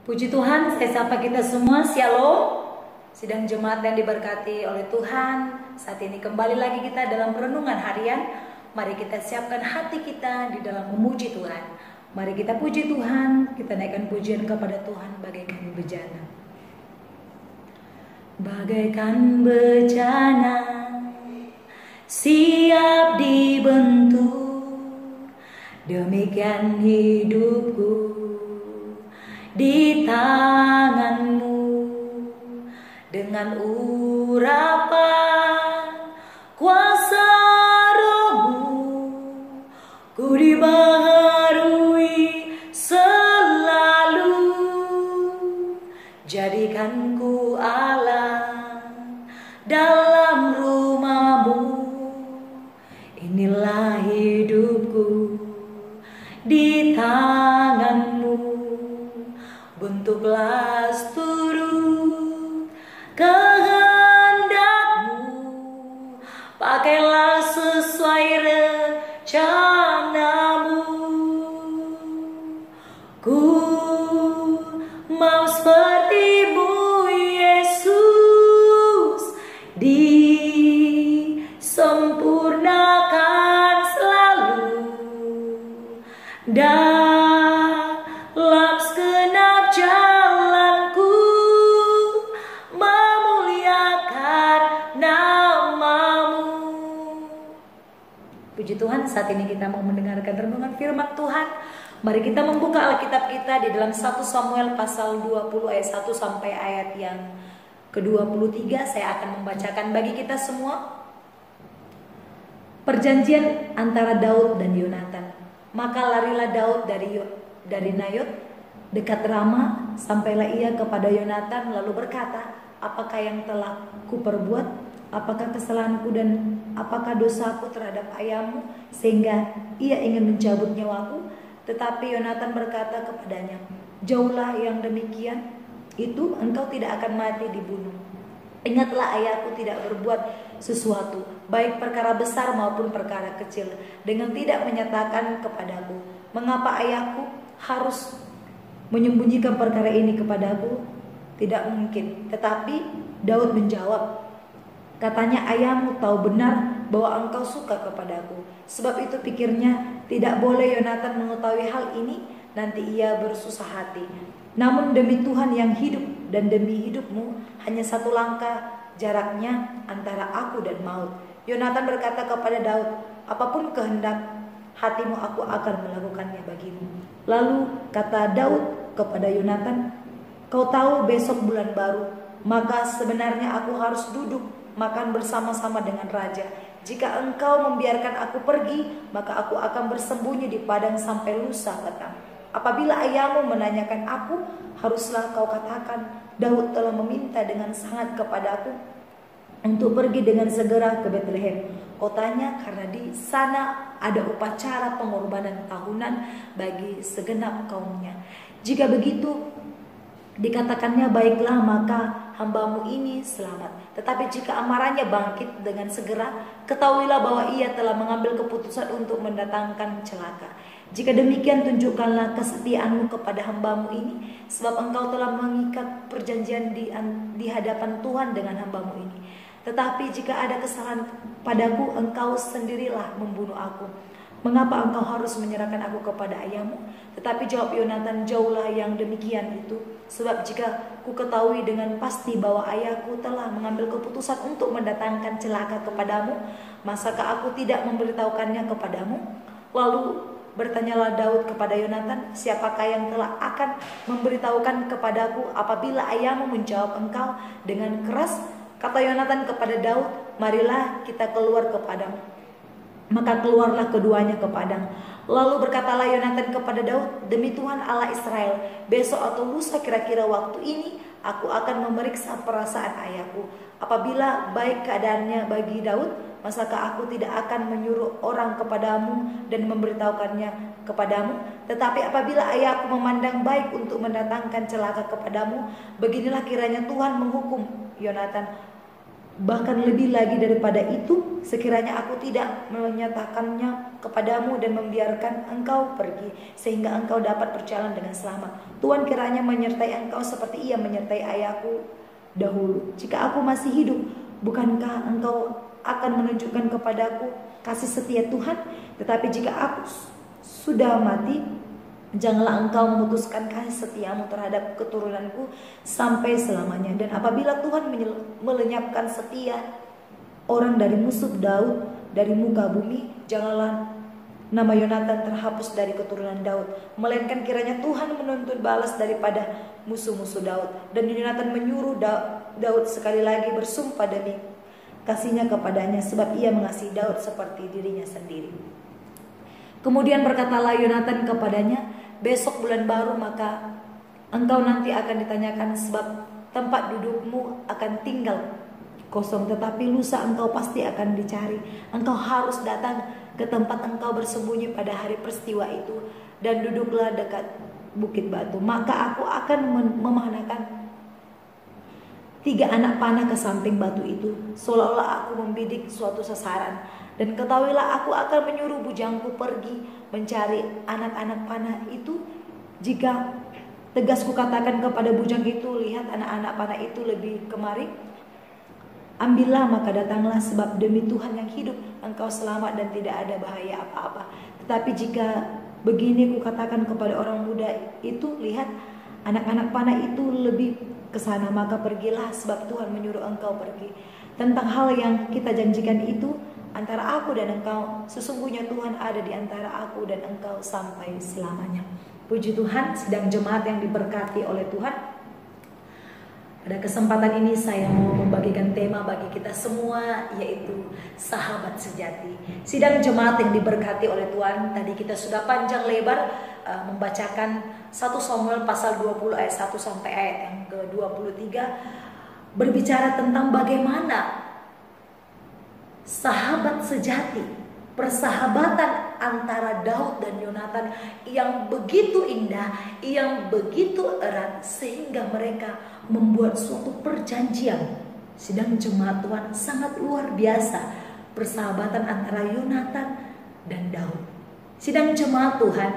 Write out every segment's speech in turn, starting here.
Puji Tuhan, saya sapa kita semua, Shalom. Sidang jemaat yang diberkati oleh Tuhan, saat ini kembali lagi kita dalam renungan harian. Mari kita siapkan hati kita di dalam memuji Tuhan. Mari kita puji Tuhan, kita naikkan pujian kepada Tuhan bagaikan bejana. Bagaikan bejana, siap dibentuk, demikian hidupku di tanganmu. Dengan urapan kuasa Roh-Mu, ku dibaharui selalu. Jadikan ku Allah dalam rumah-Mu. Inilah hidupku di tangan-Mu. Bentuklah seturut kehendak-Mu, pakailah sesuai rencana-Mu. Ku mau seperti-Mu, Yesus, disempurnakan selalu dalam segenap jalanku, memuliakan nama-Mu. Puji Tuhan, saat ini kita mau mendengarkan renungan firman Tuhan. Mari kita membuka Alkitab kita di dalam 1 Samuel pasal 20 ayat 1 sampai ayat yang ke-23. Saya akan membacakan bagi kita semua. Perjanjian antara Daud dan Yonatan. Maka larilah Daud dari Nayot dekat Rama, sampailah ia kepada Yonatan lalu berkata, apakah yang telah kuperbuat? Apakah kesalahanku dan apakah dosaku terhadap ayahmu sehingga ia ingin mencabut nyawaku? Tetapi Yonatan berkata kepadanya, jauhlah yang demikian itu, engkau tidak akan mati dibunuh. Ingatlah, ayahku tidak berbuat sesuatu, baik perkara besar maupun perkara kecil, dengan tidak menyatakan kepadaku. Mengapa ayahku harus menyembunyikan perkara ini kepadaku? Tidak mungkin. Tetapi Daud menjawab, katanya, ayahmu tahu benar bahwa engkau suka kepadaku. Sebab itu pikirnya, tidak boleh Yonatan mengetahui hal ini, nanti ia bersusah hati. Namun demi Tuhan yang hidup dan demi hidupmu, hanya satu langkah jaraknya antara aku dan maut. Yonatan berkata kepada Daud, apapun kehendak hatimu aku akan melakukannya bagimu. Lalu kata Daud kepada Yonatan, kau tahu besok bulan baru, maka sebenarnya aku harus duduk makan bersama-sama dengan raja. Jika engkau membiarkan aku pergi, maka aku akan bersembunyi di padang sampai lusa petang. Apabila ayahmu menanyakan aku, haruslah kau katakan, Daud telah meminta dengan sangat kepadaku untuk pergi dengan segera ke Betlehem, kotanya, karena di sana ada upacara pengorbanan tahunan bagi segenap kaumnya. Jika begitu dikatakannya, baiklah, maka hambamu ini selamat. Tetapi jika amarahnya bangkit dengan segera, ketahuilah bahwa ia telah mengambil keputusan untuk mendatangkan celaka. Jika demikian, tunjukkanlah kesetiaanmu kepada hambamu ini, sebab engkau telah mengikat perjanjian di hadapan Tuhan dengan hambamu ini. Tetapi jika ada kesalahan padaku, engkau sendirilah membunuh aku. Mengapa engkau harus menyerahkan aku kepada ayahmu? Tetapi jawab Yonatan, jauhlah yang demikian itu. Sebab jika ku ketahui dengan pasti bahwa ayahku telah mengambil keputusan untuk mendatangkan celaka kepadamu, masakah aku tidak memberitahukannya kepadamu? Lalu bertanyalah Daud kepada Yonatan, siapakah yang telah akan memberitahukan kepadaku apabila ayahmu menjawab engkau dengan keras? Kata Yonatan kepada Daud, marilah kita keluar ke padang. Maka keluarlah keduanya ke padang. Lalu berkatalah Yonatan kepada Daud, demi Tuhan Allah Israel, besok atau lusa kira-kira waktu ini, aku akan memeriksa perasaan ayahku. Apabila baik keadaannya bagi Daud, masakah aku tidak akan menyuruh orang kepadamu dan memberitahukannya kepadamu? Tetapi apabila ayahku memandang baik untuk mendatangkan celaka kepadamu, beginilah kiranya Tuhan menghukum Yonatan Bahkan lebih lagi daripada itu, sekiranya aku tidak menyatakannya kepadamu dan membiarkan engkau pergi, sehingga engkau dapat berjalan dengan selamat. Tuhan kiranya menyertai engkau seperti Ia menyertai ayahku dahulu. Jika aku masih hidup, bukankah engkau akan menunjukkan kepadaku kasih setia Tuhan? Tetapi jika aku sudah mati, janganlah engkau memutuskan kasih setiamu terhadap keturunanku sampai selamanya. Dan apabila Tuhan melenyapkan setia orang dari musuh Daud dari muka bumi, janganlah nama Yonatan terhapus dari keturunan Daud, melainkan kiranya Tuhan menuntut balas daripada musuh-musuh Daud. Dan Yonatan menyuruh Daud sekali lagi bersumpah demi kasihnya kepadanya, sebab ia mengasihi Daud seperti dirinya sendiri. Kemudian berkatalah Yonatan kepadanya, besok bulan baru maka engkau nanti akan ditanyakan, sebab tempat dudukmu akan tinggal kosong, tetapi lusa engkau pasti akan dicari. Engkau harus datang ke tempat engkau bersembunyi pada hari peristiwa itu, dan duduklah dekat bukit batu. Maka aku akan memanakan 3 anak panah ke samping batu itu, seolah-olah aku membidik suatu sasaran. Dan ketahuilah, aku akan menyuruh bujangku pergi mencari anak-anak panah itu. Jika tegas kukatakan kepada bujang itu, lihat anak-anak panah itu lebih kemari, ambillah, maka datanglah, sebab demi Tuhan yang hidup engkau selamat dan tidak ada bahaya apa-apa. Tetapi jika begini kukatakan kepada orang muda itu, lihat anak-anak panah itu lebih ke sana, maka pergilah, sebab Tuhan menyuruh engkau pergi. Tentang hal yang kita janjikan itu antara aku dan engkau, sesungguhnya Tuhan ada di antara aku dan engkau sampai selamanya. Puji Tuhan, sidang jemaat yang diberkati oleh Tuhan. Pada kesempatan ini saya mau membagikan tema bagi kita semua, yaitu sahabat sejati. Sidang jemaat yang diberkati oleh Tuhan, tadi kita sudah panjang lebar membacakan 1 Samuel pasal 20 ayat 1 sampai ayat yang ke-23, berbicara tentang bagaimana sahabat sejati, persahabatan antara Daud dan Yonatan yang begitu indah, yang begitu erat, sehingga mereka membuat suatu perjanjian. Sidang jemaat Tuhan, sangat luar biasa persahabatan antara Yonatan dan Daud. Sidang jemaat Tuhan,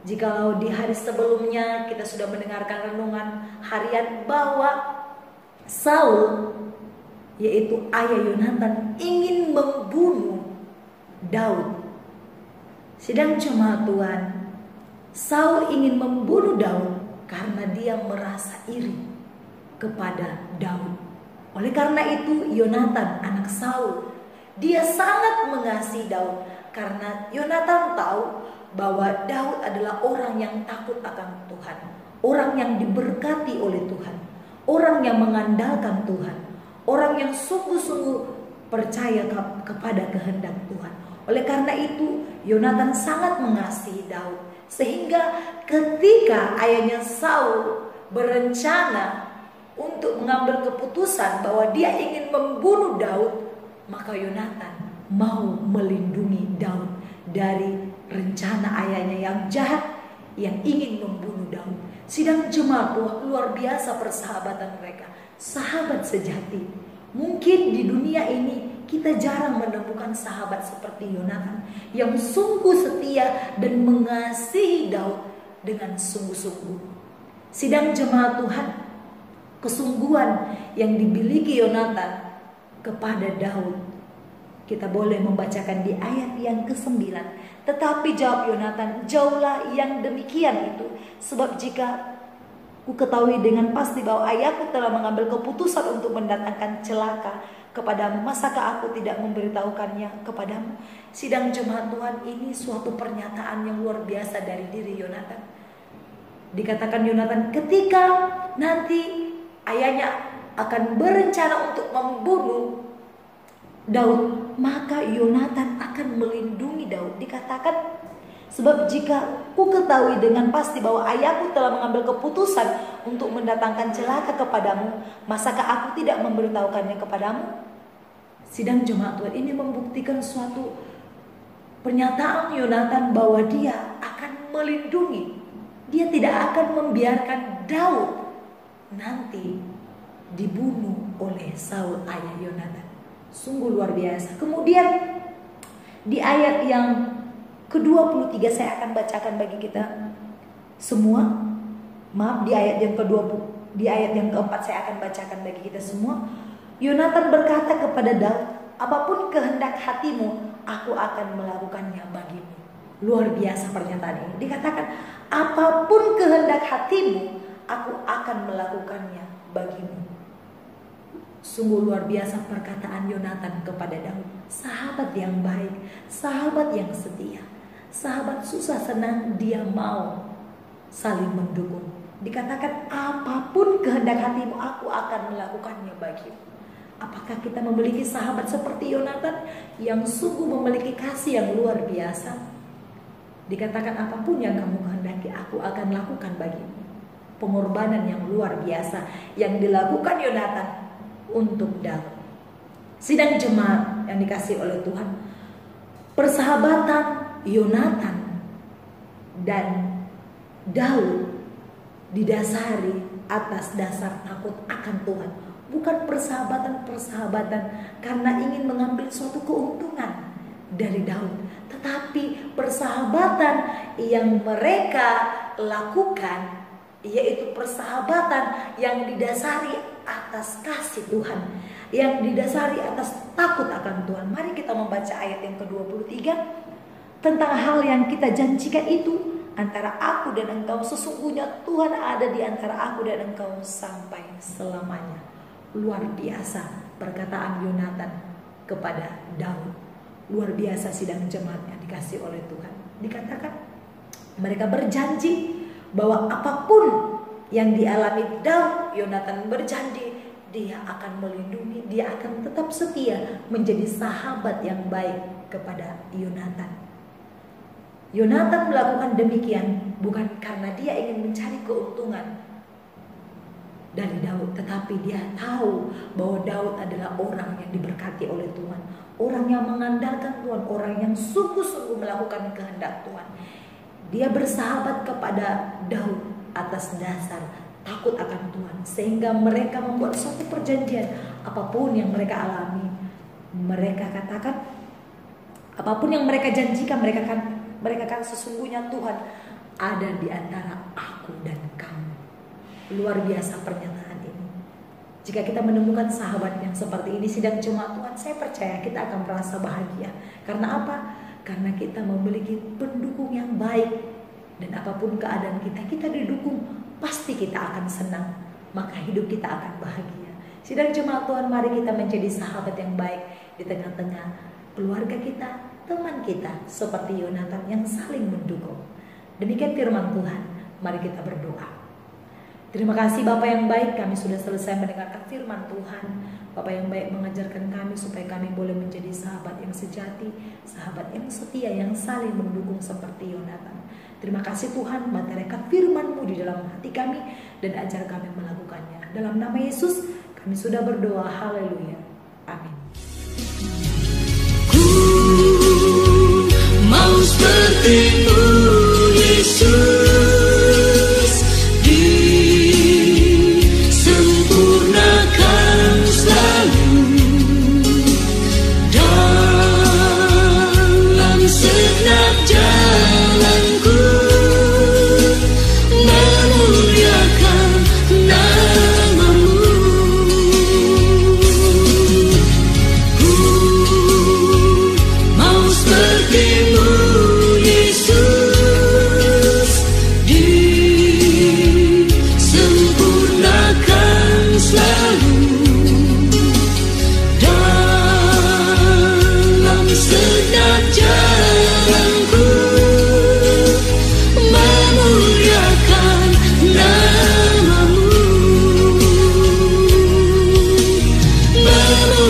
jikalau di hari sebelumnya kita sudah mendengarkan renungan harian bahwa Saul, yaitu ayah Yonatan, ingin membunuh Daud. Sidang jemaat Tuhan, Saul ingin membunuh Daud karena dia merasa iri kepada Daud. Oleh karena itu Yonatan, anak Saul, dia sangat mengasihi Daud, karena Yonatan tahu bahwa Daud adalah orang yang takut akan Tuhan, orang yang diberkati oleh Tuhan, orang yang mengandalkan Tuhan, orang yang sungguh-sungguh percaya kepada kehendak Tuhan. Oleh karena itu Yonatan sangat mengasihi Daud, sehingga ketika ayahnya Saul berencana untuk mengambil keputusan bahwa dia ingin membunuh Daud, maka Yonatan mau melindungi Daud dari rencana ayahnya yang jahat yang ingin membunuh Daud. Sidang jemaat Tuhan, luar biasa persahabatan mereka, sahabat sejati. Mungkin di dunia ini kita jarang menemukan sahabat seperti Yonatan yang sungguh setia dan mengasihi Daud dengan sungguh-sungguh. Sidang jemaat Tuhan, kesungguhan yang dimiliki Yonatan kepada Daud, kita boleh membacakan di ayat yang ke-9. Tetapi jawab Yonatan, jauhlah yang demikian itu, sebab jika ku ketahui dengan pasti bahwa ayahku telah mengambil keputusan untuk mendatangkan celaka kepadamu, masakah aku tidak memberitahukannya kepadamu? Sidang jemaat Tuhan, ini suatu pernyataan yang luar biasa dari diri Yonatan. Dikatakan Yonatan, ketika nanti ayahnya akan berencana untuk membunuh Daud, maka Yonatan akan melindungi Daud. Dikatakan, sebab jika ku ketahui dengan pasti bahwa ayahku telah mengambil keputusan untuk mendatangkan celaka kepadamu, masakah aku tidak memberitahukannya kepadamu? Sidang jemaat Tuhan, ini membuktikan suatu pernyataan Yonatan bahwa dia akan melindungi. Dia tidak akan membiarkan Daud nanti dibunuh oleh Saul ayah Yonatan. Sungguh luar biasa. Kemudian di ayat yang ke-23 saya akan bacakan bagi kita semua. Maaf, di ayat yang ke-20, di ayat yang ke-4 saya akan bacakan bagi kita semua. Yonatan berkata kepada Daud, apapun kehendak hatimu, aku akan melakukannya bagimu. Luar biasa pernyataan ini. Dikatakan, apapun kehendak hatimu, aku akan melakukannya bagimu. Sungguh luar biasa perkataan Yonatan kepada Daud. Sahabat yang baik, sahabat yang setia, sahabat susah senang dia mau saling mendukung. Dikatakan apapun kehendak hatimu, aku akan melakukannya bagimu. Apakah kita memiliki sahabat seperti Yonatan yang sungguh memiliki kasih yang luar biasa? Dikatakan apapun yang kamu kehendaki, aku akan lakukan bagimu. Pengorbanan yang luar biasa yang dilakukan Yonatan untuk Daud. Sidang jemaat yang dikasihi oleh Tuhan, persahabatan Yonatan dan Daud didasari atas dasar takut akan Tuhan. Bukan persahabatan karena ingin mengambil suatu keuntungan dari Daud, tetapi persahabatan yang mereka lakukan yaitu persahabatan yang didasari atas kasih Tuhan, yang didasari atas takut akan Tuhan. Mari kita membaca ayat yang ke-23 tentang hal yang kita janjikan itu. Antara aku dan engkau, sesungguhnya Tuhan ada di antara aku dan engkau sampai selamanya. Luar biasa perkataan Yonatan kepada Daud. Luar biasa sidang jemaat yang dikasih oleh Tuhan. Dikatakan mereka berjanji bahwa apapun yang dialami Daud, Yonatan berjanji dia akan melindungi, dia akan tetap setia menjadi sahabat yang baik kepada Yonatan. Yonatan melakukan demikian bukan karena dia ingin mencari keuntungan dari Daud, tetapi dia tahu bahwa Daud adalah orang yang diberkati oleh Tuhan, orang yang mengandalkan Tuhan, orang yang sungguh-sungguh melakukan kehendak Tuhan. Dia bersahabat kepada Daud atas dasar takut akan Tuhan, sehingga mereka membuat suatu perjanjian. Apapun yang mereka alami, mereka katakan, apapun yang mereka janjikan, mereka kan sesungguhnya Tuhan ada di antara aku dan kamu. Luar biasa pernyataan ini. Jika kita menemukan sahabat yang seperti ini, sidang jemaat Tuhan, saya percaya kita akan merasa bahagia. Karena apa? Karena kita memiliki pendukung yang baik. Dan apapun keadaan kita, kita didukung, pasti kita akan senang. Maka hidup kita akan bahagia. Sidang jemaat Tuhan, mari kita menjadi sahabat yang baik di tengah-tengah keluarga kita, teman kita, seperti Yonatan yang saling mendukung. Demikian firman Tuhan. Mari kita berdoa. Terima kasih Bapak yang baik, kami sudah selesai mendengarkan firman Tuhan. Bapak yang baik mengajarkan kami supaya kami boleh menjadi sahabat yang sejati, sahabat yang setia, yang saling mendukung seperti Yonatan. Terima kasih Tuhan, matarakan firman-Mu di dalam hati kami dan ajar kami melakukannya. Dalam nama Yesus kami sudah berdoa, haleluya, amin. Mau seperti-Mu Yesus, disempurnakan selalu dalam segenap jalanku, memuliakan nama-Mu. Ku mau seperti-Mu Yesus, disempurnakan selalu dalam segenap jalanku, memuliakan nama-Mu, memuliakan